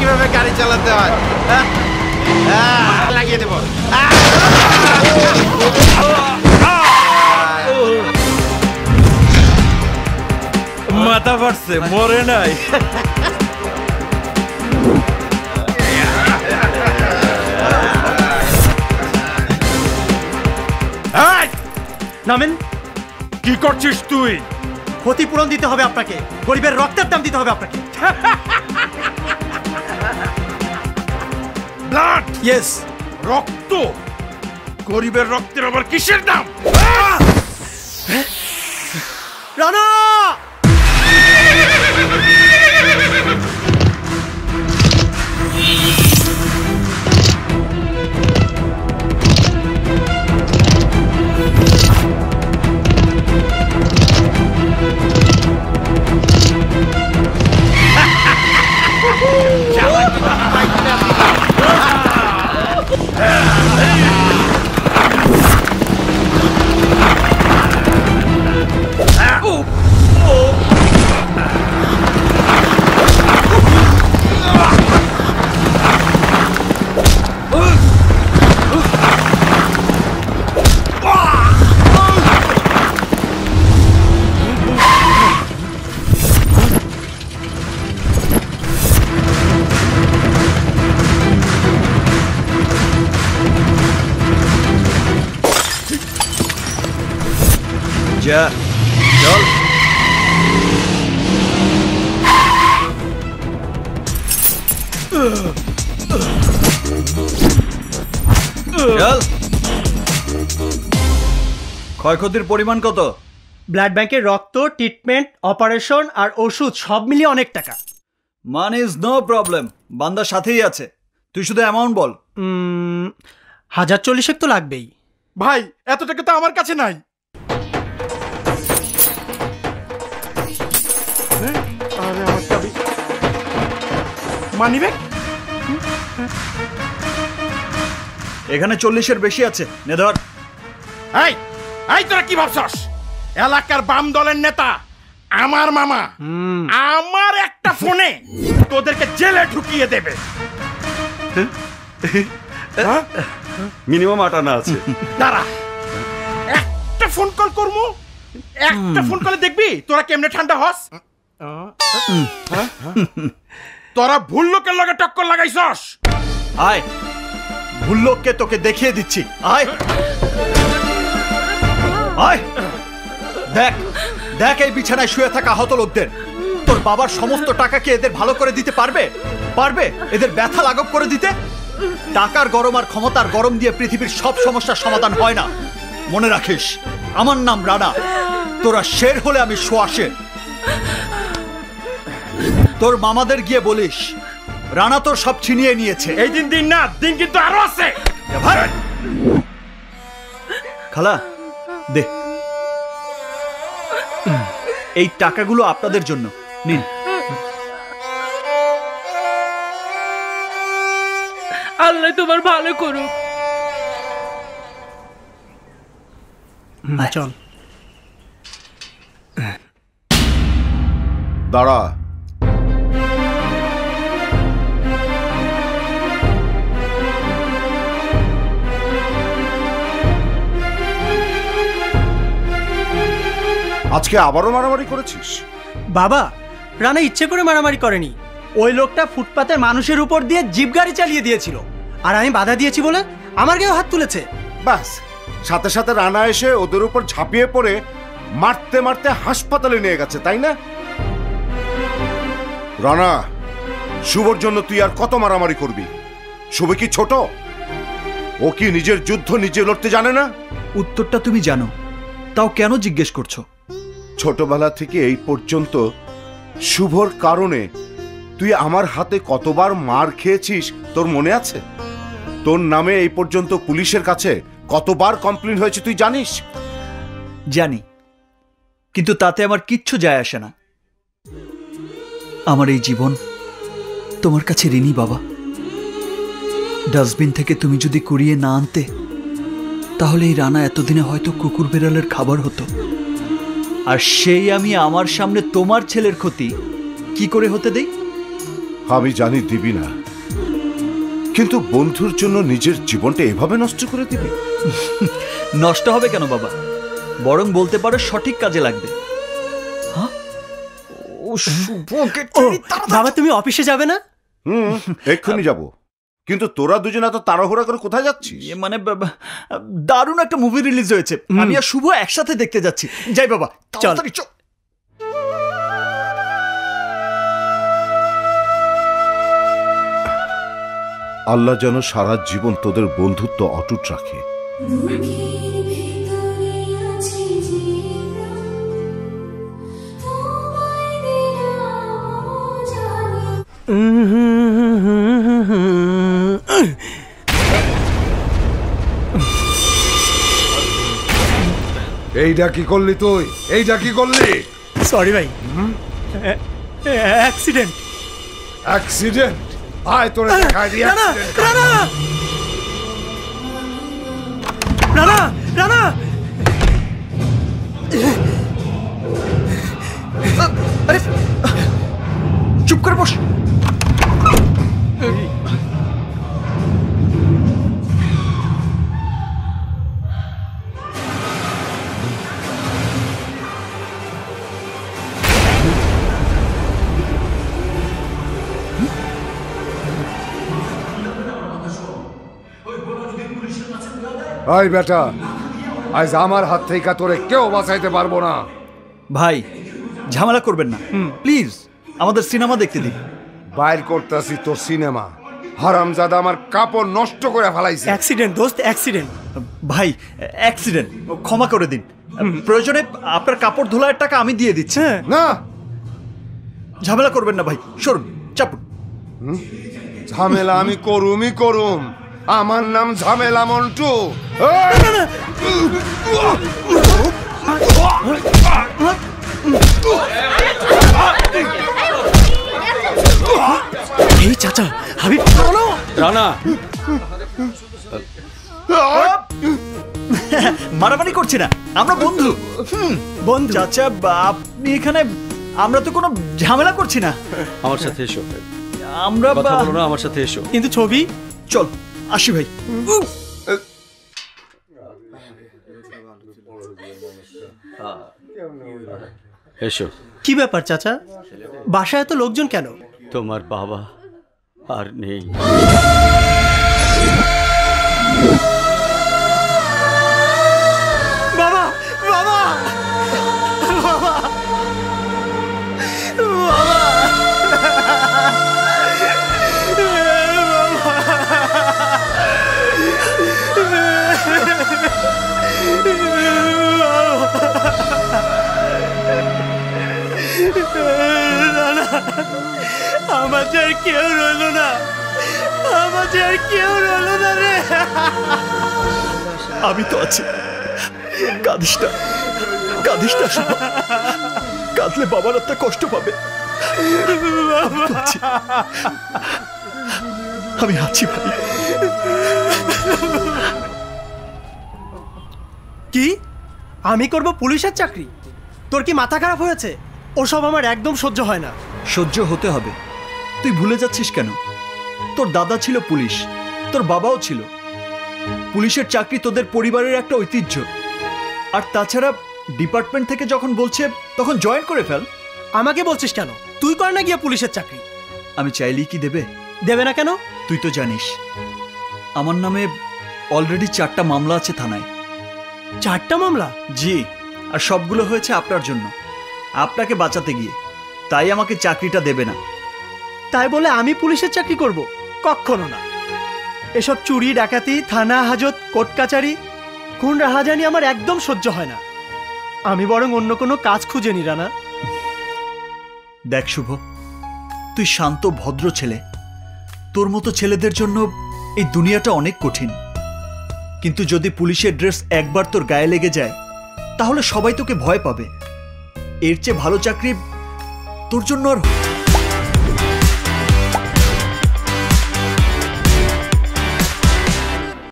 কিভাবে গাড়ি চালাতে হয় লাগিয়ে দেবো। মাথা ফাটছে, মরে নাই। নামেন। কি করছিস তুই? ক্ষতিপূরণ দিতে হবে আপনাকে, গরিবের রক্তের দাম দিতে হবে আপনাকে। ব্লাড? ইয়েস। রক্ত? গরিবের রক্তের আবার কিসের দাম? রানা! যা, চল। চল। ক্ষয়ক্ষতির পরিমাণ কত? ব্লাড ব্যাংকের রক্ত, ট্রিটমেন্ট, অপারেশন আর ওষুধ সব মিলিয়ে অনেক টাকা। মানি ইজ নো প্রবলেম, বান্দার সাথেই আছে। তুই শুধু অ্যামাউন্ট বল। 1040 তো লাগবেই। ভাই এত টাকা তো আমার কাছে নাই। মানিব্যাগ এখানে 40-এর বেশি আছে, নে ধর। এই এই তোরা কি ভাবছস? এলাকার বাম দলের নেতা আমার মামা আমার একটা ফোনে তোদেরকে জেলে ঢুকিয়ে দেবে। মিনিমাম 8 আনা আছে। দাঁড়া, একটা ফোন কল করবো, একটা ফোন কলে দেখবি তোরা কেমনে ঠান্ডা হস। তোরা ভুল লোকের লগে টক্কর লাগাইছস। আয়, ভুল লোককে তোকে দেখিয়ে দিচ্ছি। আয় আয়, দেখ দেখ এই বিছানায় শুয়ে থাকা আহত লোকদের। তোর বাবার সমস্ত টাকা কি এদের ভালো করে দিতে পারবে? পারবে এদের ব্যথা লাঘব করে দিতে? টাকার গরম আর ক্ষমতার গরম দিয়ে পৃথিবীর সব সমস্যার সমাধান হয় না। মনে রাখিস, আমার নাম রানা। তোরা শের হলে আমি শোয়া শের। তোর মামাদের গিয়ে বলিস রানা তোর সব ছিনিয়ে নিয়েছে। এই দিন দিন না, দিন কিন্তু আরো আছে। খালা দে, এই টাকাগুলো আপনাদের জন্য নিন। আল্লাহ তোমার ভালো করুক। চল। দাঁড়া, আজকে আবারও মারামারি করেছিস? বাবা, রানা ইচ্ছে করে মারামারি করেনি। ওই লোকটা ফুটপাতের মানুষের উপর দিয়ে জিপ গাড়ি চালিয়ে দিয়েছিল, আর আমি বাধা দিয়েছি বলে আমার গায়ে হাত তুলেছে। ব্যাস, সাথে সাথে রানা এসে ওদের উপর ঝাঁপিয়ে পড়ে মারতে মারতে হাসপাতালে নিয়ে গেছে, তাই না? রানা, শুভর জন্য তুই আর কত মারামারি করবি? শুভ কি ছোট? ও কি নিজের যুদ্ধ নিজে লড়তে জানে না? উত্তরটা তুমি জানো, তাও কেন জিজ্ঞেস করছো? ছোটবেলা থেকে এই পর্যন্ত শুভর কারণে তুই আমার হাতে কতবার মার খেয়েছিস তোর মনে আছে? তোর নামে এই পর্যন্ত পুলিশের কাছে কতবার কমপ্লেন হয়েছে তুই জানিস? জানি, কিন্তু তাতে আমার কিচ্ছু যায় আসে না। আমার এই জীবন তোমার কাছে ঋণী বাবা। ডাস্টবিন থেকে তুমি যদি কুড়িয়ে না আনতে, তাহলে এই রানা এতদিনে হয়তো কুকুর বেড়ালের খাবার হতো। আর সেই আমি আমার সামনে তোমার ছেলের ক্ষতি কি করে হতে দেই? আমি জানি দিবি না, কিন্তু বন্ধুর জন্য নিজের জীবনটা এভাবে নষ্ট করে দিবি? নষ্ট হবে কেন বাবা, বরং বলতে পারো সঠিক কাজে লাগবে। হ্যাঁ ও শুভকে ও বাবা, তুমি অফিসে যাবে না? এক্ষুনি যাব, কিন্তু তোরা দুজনে এত তাড়াহুড়া করে কোথায় যাচ্ছিস? মানে দারুণ একটা মুভি রিলিজ হয়েছে, আমি আর শুভ একসাথে দেখতে যাচ্ছি। যাই বাবা, চল। চল। আল্লাহ যেন সারা জীবন তোদের বন্ধুত্ব অটুট রাখে। এইটা কি করলি তুই? এইটা কি করলি? সরি ভাই, অ্যাক্সিডেন্ট। অ্যাক্সিডেন্ট? আয় তোরে দেখাই দি রানা, অ্যাক্সিডেন্ট। রানা, রানা, রানা, আরে চুপ করে বস। আয় বেটা, আজ আমার হাত থেকে তোরে কেউ বাঁচাইতে পারবো না। ভাই ঝামেলা করবেন না প্লিজ, আমাদের সিনেমা দেখতে দিন। বাইর করতেছি তোর সিনেমা। হারামজাদা আমার কাপড় নষ্ট করে ফেলাইছে। অ্যাক্সিডেন্ট দোস্ত, অ্যাক্সিডেন্ট। ভাই অ্যাক্সিডেন্ট, ক্ষমা করে দিন। প্রয়োজনে আপনার কাপড় ধোলার টাকা আমি দিয়ে দিচ্ছি। না, ঝামেলা করবেন না ভাই, সরুন, চাপুন। ঝামেলা আমি করুমই করুম। আমার নাম ঝামেলা মন্টু। এই চাচা, হাবিব রানা, মারামারি করছি না, আমরা বন্ধু। বন্ধু? চাচা আপনি এখানে, আমরা তো কোনো ঝামেলা করছি না। আমার সাথে এসো, আমরা কথা বলো না, আমার সাথে এসো। কিন্তু ছবি? চল আসি ভাই। এসো। কি ব্যাপার চাচা, বাসায় এত লোকজন কেন? তোমার বাবা আর নেই। বাবা, বাবা, বাবা, আমার যে আর কেউ রইল না, আমার যে আর কেউ রইল না রে। আমি তো আছি, কাঁদিস না, কাঁদিস না শুভ। কাঁদলে বাবার একটা কষ্ট পাবে। আমি আছি ভাই। কি আমি করব পুলিশের চাকরি? তোর কি মাথা খারাপ হয়েছে? ওসব আমার একদম সহ্য হয় না। সহ্য হতে হবে। তুই ভুলে যাচ্ছিস কেন? তোর দাদা ছিল পুলিশ, তোর বাবাও ছিল। পুলিশের চাকরি তোদের পরিবারের একটা ঐতিহ্য। আর তাছাড়া ডিপার্টমেন্ট থেকে যখন বলছে তখন জয়েন করে ফেল। আমাকে বলছিস কেন? তুই কর না গিয়ে পুলিশের চাকরি। আমি চাইলেই কি দেবে? দেবে না কেন? তুই তো জানিস আমার নামে অলরেডি 4টা মামলা আছে থানায়। 4টা মামলা? জি, আর সবগুলো হয়েছে আপনার জন্য, আপনাকে বাঁচাতে গিয়ে। তাই আমাকে চাকরিটা দেবে না। তাই বলে আমি পুলিশের চাকরি করব? কখনো না। এসব চুরি, ডাকাতি, থানা হাজত, কোর্ট কাচারি, খুন রাহাজানি আমার একদম সহ্য হয় না। আমি বরং অন্য কোনো কাজ খুঁজে নি রানা। দেখ শুভ, তুই শান্ত ভদ্র ছেলে। তোর মতো ছেলেদের জন্য এই দুনিয়াটা অনেক কঠিন। কিন্তু যদি পুলিশের ড্রেস একবার তোর গায়ে লেগে যায় তাহলে সবাই তোকে ভয় পাবে। এর চেয়ে ভালো চাকরি তোর জন্য আর